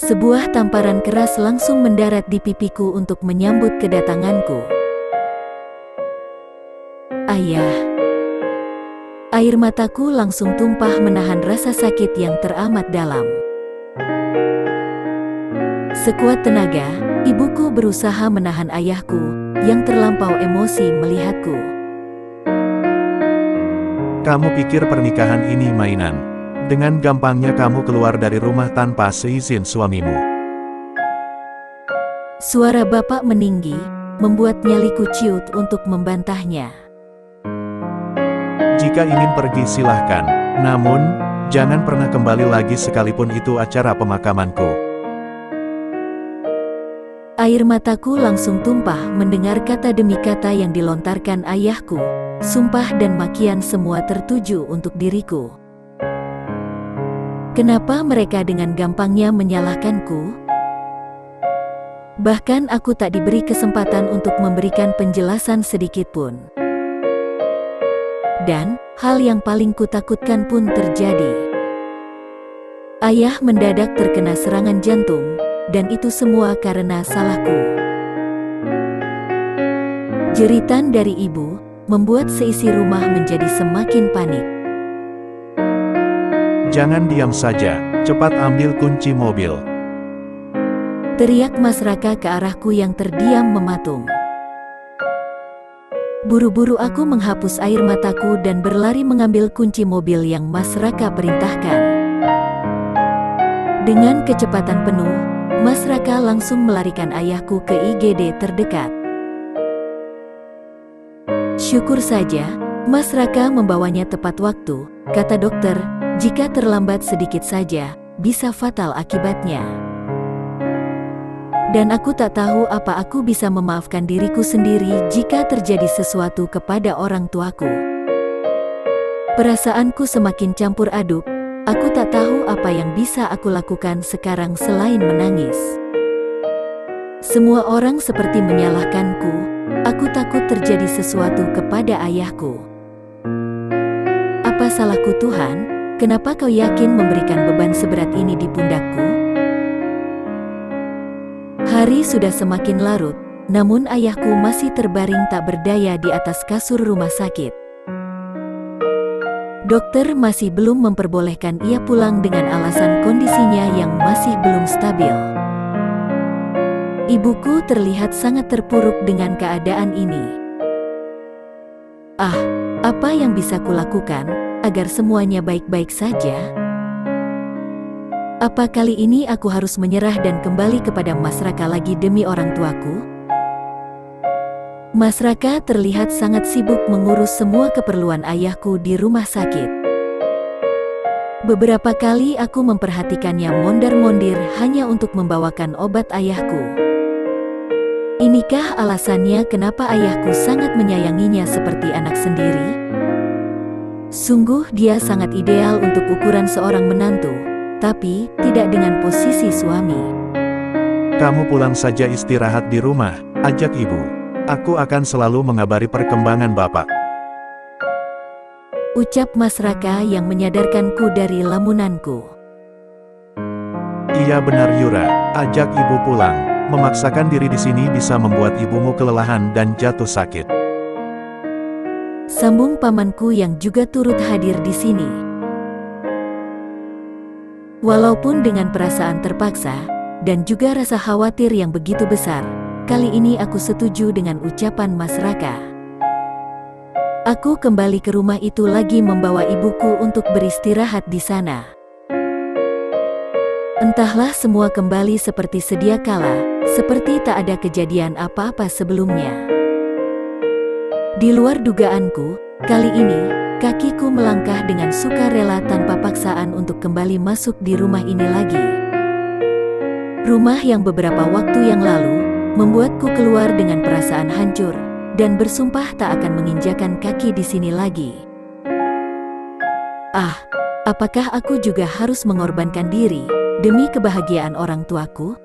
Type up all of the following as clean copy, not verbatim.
Sebuah tamparan keras langsung mendarat di pipiku untuk menyambut kedatanganku. Ayah. Air mataku langsung tumpah menahan rasa sakit yang teramat dalam. Sekuat tenaga, ibuku berusaha menahan ayahku yang terlampau emosi melihatku. Kamu pikir pernikahan ini mainan? Dengan gampangnya kamu keluar dari rumah tanpa seizin suamimu. Suara bapak meninggi, membuat nyaliku ciut untuk membantahnya. Jika ingin pergi silahkan, namun, jangan pernah kembali lagi sekalipun itu acara pemakamanku. Air mataku langsung tumpah mendengar kata demi kata yang dilontarkan ayahku. Sumpah dan makian semua tertuju untuk diriku. Kenapa mereka dengan gampangnya menyalahkanku? Bahkan aku tak diberi kesempatan untuk memberikan penjelasan sedikitpun. Dan, hal yang paling kutakutkan pun terjadi. Ayah mendadak terkena serangan jantung, dan itu semua karena salahku. Jeritan dari ibu membuat seisi rumah menjadi semakin panik. Jangan diam saja, cepat ambil kunci mobil. Teriak Mas Raka ke arahku yang terdiam mematung. Buru-buru aku menghapus air mataku dan berlari mengambil kunci mobil yang Mas Raka perintahkan. Dengan kecepatan penuh, Mas Raka langsung melarikan ayahku ke IGD terdekat. Syukur saja, Mas Raka membawanya tepat waktu, kata dokter. Jika terlambat sedikit saja, bisa fatal akibatnya. Dan aku tak tahu apa aku bisa memaafkan diriku sendiri jika terjadi sesuatu kepada orang tuaku. Perasaanku semakin campur aduk, aku tak tahu apa yang bisa aku lakukan sekarang selain menangis. Semua orang seperti menyalahkanku, aku takut terjadi sesuatu kepada ayahku. Apa salahku Tuhan? Kenapa kau yakin memberikan beban seberat ini di pundakku? Hari sudah semakin larut, namun ayahku masih terbaring tak berdaya di atas kasur rumah sakit. Dokter masih belum memperbolehkan ia pulang dengan alasan kondisinya yang masih belum stabil. Ibuku terlihat sangat terpuruk dengan keadaan ini. Ah, apa yang bisa kulakukan agar semuanya baik-baik saja? Apa kali ini aku harus menyerah dan kembali kepada Mas Raka lagi demi orang tuaku? Mas Raka terlihat sangat sibuk mengurus semua keperluan ayahku di rumah sakit. Beberapa kali aku memperhatikannya mondar-mondir hanya untuk membawakan obat ayahku. Inikah alasannya kenapa ayahku sangat menyayanginya seperti anak sendiri? Sungguh dia sangat ideal untuk ukuran seorang menantu, tapi tidak dengan posisi suami. Kamu pulang saja istirahat di rumah, ajak ibu. Aku akan selalu mengabari perkembangan bapak. Ucap Mas Raka yang menyadarkanku dari lamunanku. Iya benar Yura, ajak ibu pulang. Memaksakan diri di sini bisa membuat ibumu kelelahan dan jatuh sakit. Sambung pamanku yang juga turut hadir di sini. Walaupun dengan perasaan terpaksa, dan juga rasa khawatir yang begitu besar, kali ini aku setuju dengan ucapan Mas Raka. Aku kembali ke rumah itu lagi membawa ibuku untuk beristirahat di sana. Entahlah semua kembali seperti sedia kala, seperti tak ada kejadian apa-apa sebelumnya. Di luar dugaanku, kali ini, kakiku melangkah dengan sukarela tanpa paksaan untuk kembali masuk di rumah ini lagi. Rumah yang beberapa waktu yang lalu, membuatku keluar dengan perasaan hancur, dan bersumpah tak akan menginjakan kaki di sini lagi. Ah, apakah aku juga harus mengorbankan diri, demi kebahagiaan orang tuaku?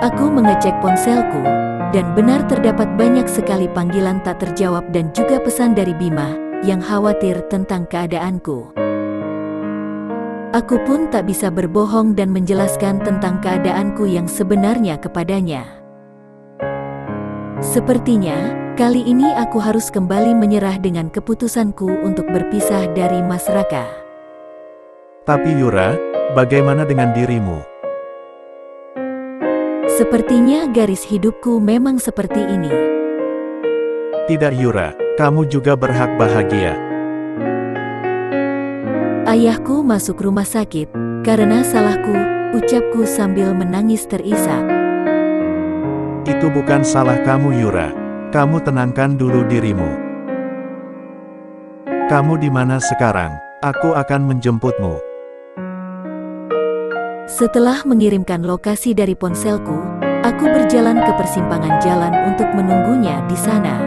Aku mengecek ponselku, dan benar terdapat banyak sekali panggilan tak terjawab dan juga pesan dari Bima, yang khawatir tentang keadaanku. Aku pun tak bisa berbohong dan menjelaskan tentang keadaanku yang sebenarnya kepadanya. Sepertinya, kali ini aku harus kembali menyerah dengan keputusanku untuk berpisah dari Mas Raka. Tapi Yura, bagaimana dengan dirimu? Sepertinya garis hidupku memang seperti ini. Tidak Yura, kamu juga berhak bahagia. Ayahku masuk rumah sakit, karena salahku, ucapku sambil menangis terisak. Itu bukan salah kamu Yura. Kamu tenangkan dulu dirimu. Kamu di mana sekarang? Aku akan menjemputmu. Setelah mengirimkan lokasi dari ponselku, aku berjalan ke persimpangan jalan untuk menunggunya di sana.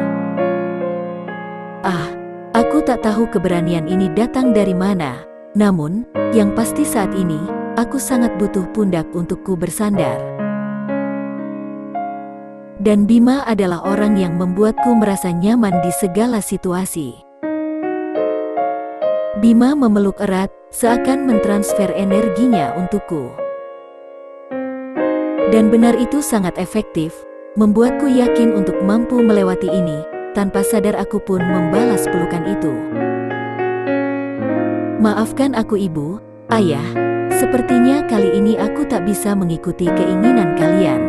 Aku tak tahu keberanian ini datang dari mana. Namun, yang pasti saat ini, aku sangat butuh pundak untukku bersandar. Dan Bima adalah orang yang membuatku merasa nyaman di segala situasi. Bima memeluk erat, seakan mentransfer energinya untukku. Dan benar itu sangat efektif, membuatku yakin untuk mampu melewati ini. Tanpa sadar aku pun membalas pelukan itu. Maafkan aku ibu, ayah, sepertinya kali ini aku tak bisa mengikuti keinginan kalian.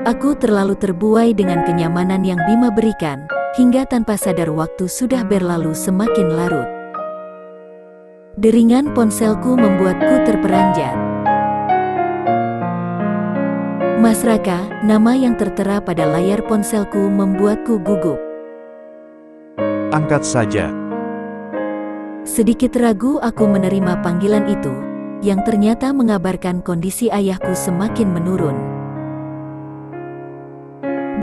Aku terlalu terbuai dengan kenyamanan yang Bima berikan, hingga tanpa sadar waktu sudah berlalu semakin larut. Deringan ponselku membuatku terperanjat. Mas Raka, nama yang tertera pada layar ponselku membuatku gugup. Angkat saja. Sedikit ragu aku menerima panggilan itu, yang ternyata mengabarkan kondisi ayahku semakin menurun.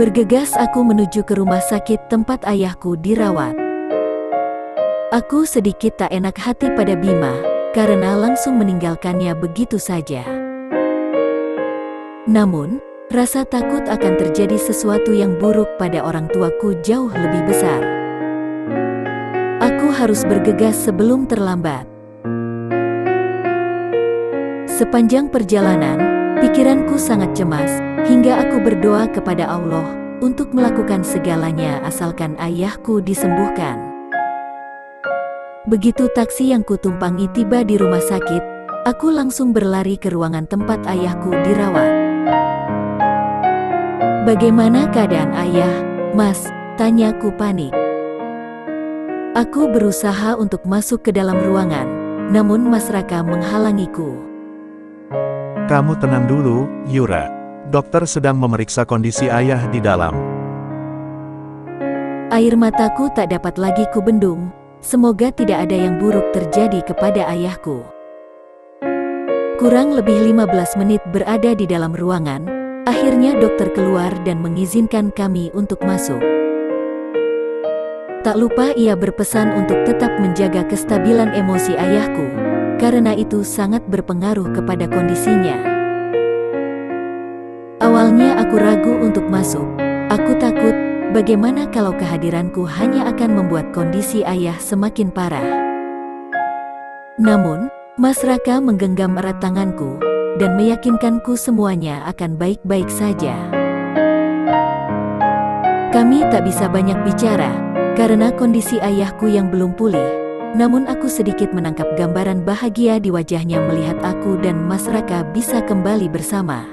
Bergegas aku menuju ke rumah sakit tempat ayahku dirawat. Aku sedikit tak enak hati pada Bima, karena langsung meninggalkannya begitu saja. Namun, rasa takut akan terjadi sesuatu yang buruk pada orang tuaku jauh lebih besar. Aku harus bergegas sebelum terlambat. Sepanjang perjalanan, pikiranku sangat cemas, hingga aku berdoa kepada Allah untuk melakukan segalanya asalkan ayahku disembuhkan. Begitu taksi yang kutumpangi tiba di rumah sakit, aku langsung berlari ke ruangan tempat ayahku dirawat. "Bagaimana keadaan ayah, Mas?" tanyaku panik. Aku berusaha untuk masuk ke dalam ruangan, namun Mas Raka menghalangiku. Kamu tenang dulu, Yura. Dokter sedang memeriksa kondisi ayah di dalam. Air mataku tak dapat lagi kubendung. Semoga tidak ada yang buruk terjadi kepada ayahku. Kurang lebih 15 menit berada di dalam ruangan. Akhirnya dokter keluar dan mengizinkan kami untuk masuk. Tak lupa ia berpesan untuk tetap menjaga kestabilan emosi ayahku, karena itu sangat berpengaruh kepada kondisinya. Awalnya aku ragu untuk masuk. Aku takut, bagaimana kalau kehadiranku hanya akan membuat kondisi ayah semakin parah. Namun, Mas Raka menggenggam erat tanganku dan meyakinkanku semuanya akan baik-baik saja. Kami tak bisa banyak bicara, karena kondisi ayahku yang belum pulih, namun aku sedikit menangkap gambaran bahagia di wajahnya melihat aku dan Mas Raka bisa kembali bersama.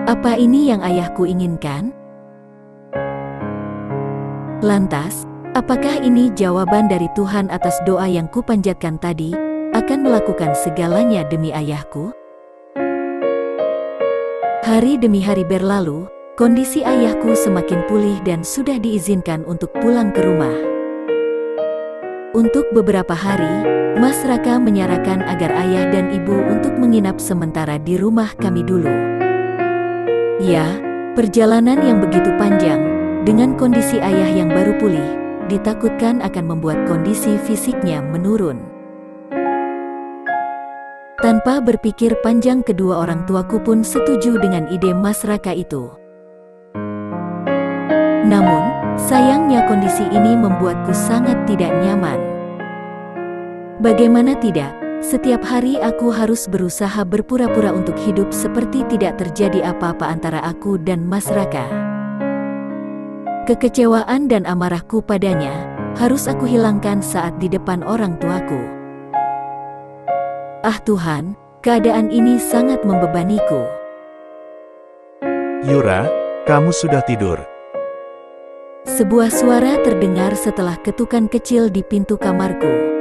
Apa ini yang ayahku inginkan? Lantas, apakah ini jawaban dari Tuhan atas doa yang kupanjatkan tadi? Akan melakukan segalanya demi ayahku? Hari demi hari berlalu, kondisi ayahku semakin pulih dan sudah diizinkan untuk pulang ke rumah. Untuk beberapa hari, Mas Raka menyarankan agar ayah dan ibu untuk menginap sementara di rumah kami dulu. Ya, perjalanan yang begitu panjang, dengan kondisi ayah yang baru pulih, ditakutkan akan membuat kondisi fisiknya menurun. Tanpa berpikir panjang, kedua orang tuaku pun setuju dengan ide Mas Raka itu. Namun, Sayangnya kondisi ini membuatku sangat tidak nyaman. Bagaimana tidak, setiap hari aku harus berusaha berpura-pura untuk hidup seperti tidak terjadi apa-apa antara aku dan Mas Raka. Kekecewaan dan amarahku padanya harus aku hilangkan saat di depan orang tuaku. Ah Tuhan, keadaan ini sangat membebaniku. Yura, kamu sudah tidur. Sebuah suara terdengar setelah ketukan kecil di pintu kamarku.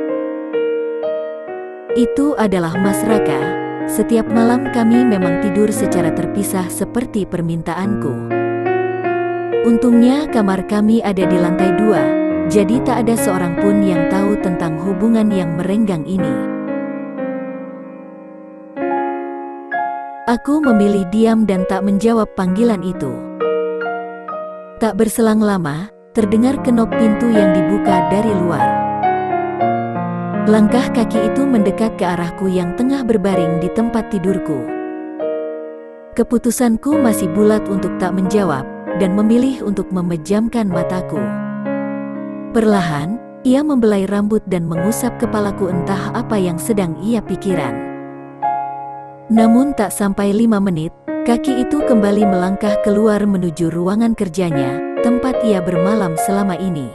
Itu adalah Mas Raka. Setiap malam kami memang tidur secara terpisah seperti permintaanku. Untungnya kamar kami ada di lantai 2, jadi tak ada seorang pun yang tahu tentang hubungan yang merenggang ini. Aku memilih diam dan tak menjawab panggilan itu. Tak berselang lama, terdengar kenop pintu yang dibuka dari luar. Langkah kaki itu mendekat ke arahku yang tengah berbaring di tempat tidurku. Keputusanku masih bulat untuk tak menjawab, dan memilih untuk memejamkan mataku. Perlahan, ia membelai rambut dan mengusap kepalaku, entah apa yang sedang ia pikirkan. Namun tak sampai 5 menit, kaki itu kembali melangkah keluar menuju ruangan kerjanya, tempat ia bermalam selama ini.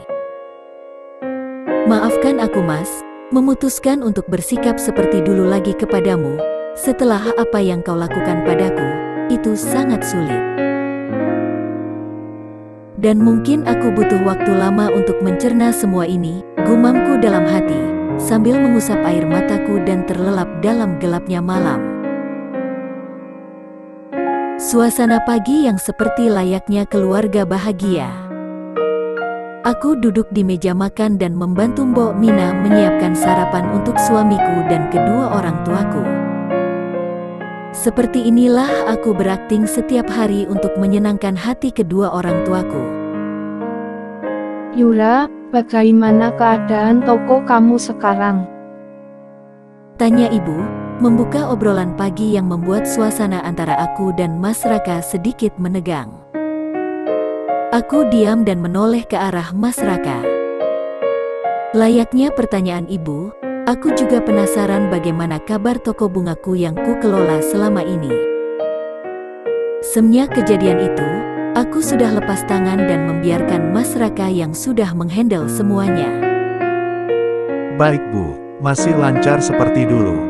Maafkan aku Mas, memutuskan untuk bersikap seperti dulu lagi kepadamu, setelah apa yang kau lakukan padaku, itu sangat sulit. Dan mungkin aku butuh waktu lama untuk mencerna semua ini, gumamku dalam hati, sambil mengusap air mataku dan terlelap dalam gelapnya malam. Suasana pagi yang seperti layaknya keluarga bahagia. Aku duduk di meja makan dan membantu Mbok Mina menyiapkan sarapan untuk suamiku dan kedua orang tuaku. Seperti inilah aku berakting setiap hari untuk menyenangkan hati kedua orang tuaku. Yura, bagaimana keadaan toko kamu sekarang? Tanya ibu, membuka obrolan pagi yang membuat suasana antara aku dan Mas Raka sedikit menegang. Aku diam dan menoleh ke arah Mas Raka. Layaknya pertanyaan ibu, aku juga penasaran bagaimana kabar toko bungaku yang ku kelola selama ini. Semenjak kejadian itu, aku sudah lepas tangan dan membiarkan Mas Raka yang sudah menghandle semuanya. Baik Bu, masih lancar seperti dulu.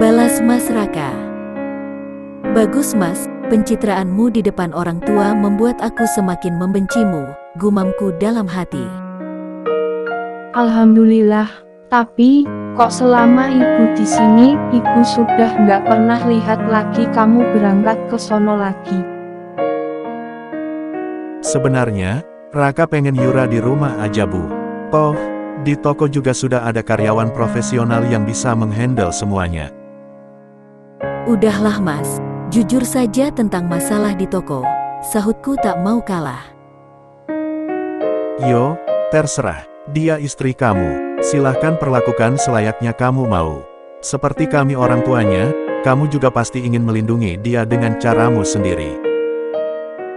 Balas Mas Raka. Bagus Mas, pencitraanmu di depan orang tua membuat aku semakin membencimu, gumamku dalam hati. Alhamdulillah, tapi kok selama ibu di sini, ibu sudah nggak pernah lihat lagi kamu berangkat ke sono lagi. Sebenarnya, Raka pengen Yura di rumah aja Bu. Toh, di toko juga sudah ada karyawan profesional yang bisa menghandle semuanya. Udahlah Mas, jujur saja tentang masalah di toko, sahutku tak mau kalah. Yo, terserah, dia istri kamu, silahkan perlakukan selayaknya kamu mau. Seperti kami orang tuanya, kamu juga pasti ingin melindungi dia dengan caramu sendiri.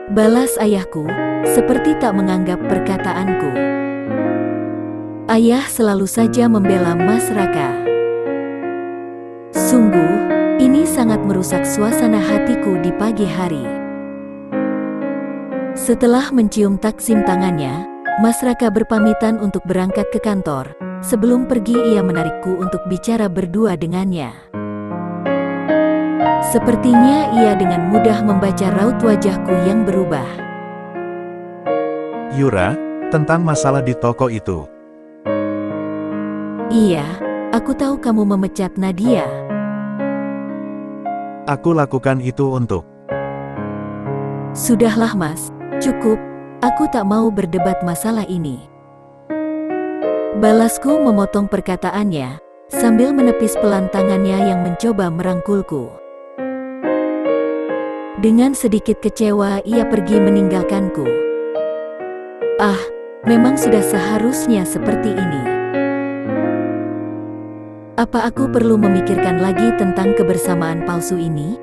Balas ayahku, seperti tak menganggap perkataanku. Ayah selalu saja membela Mas Raka. Sungguh, ini sangat merusak suasana hatiku di pagi hari. Setelah mencium taksim tangannya, Mas Raka berpamitan untuk berangkat ke kantor. Sebelum pergi ia menarikku untuk bicara berdua dengannya. Sepertinya ia dengan mudah membaca raut wajahku yang berubah. Yura, tentang masalah di toko itu. Iya, aku tahu kamu memecat Nadia. Aku lakukan itu untuk... Sudahlah Mas, cukup, aku tak mau berdebat masalah ini. Balasku memotong perkataannya, sambil menepis pelan tangannya yang mencoba merangkulku. Dengan sedikit kecewa ia pergi meninggalkanku. Ah, memang sudah seharusnya seperti ini. Apa aku perlu memikirkan lagi tentang kebersamaan palsu ini?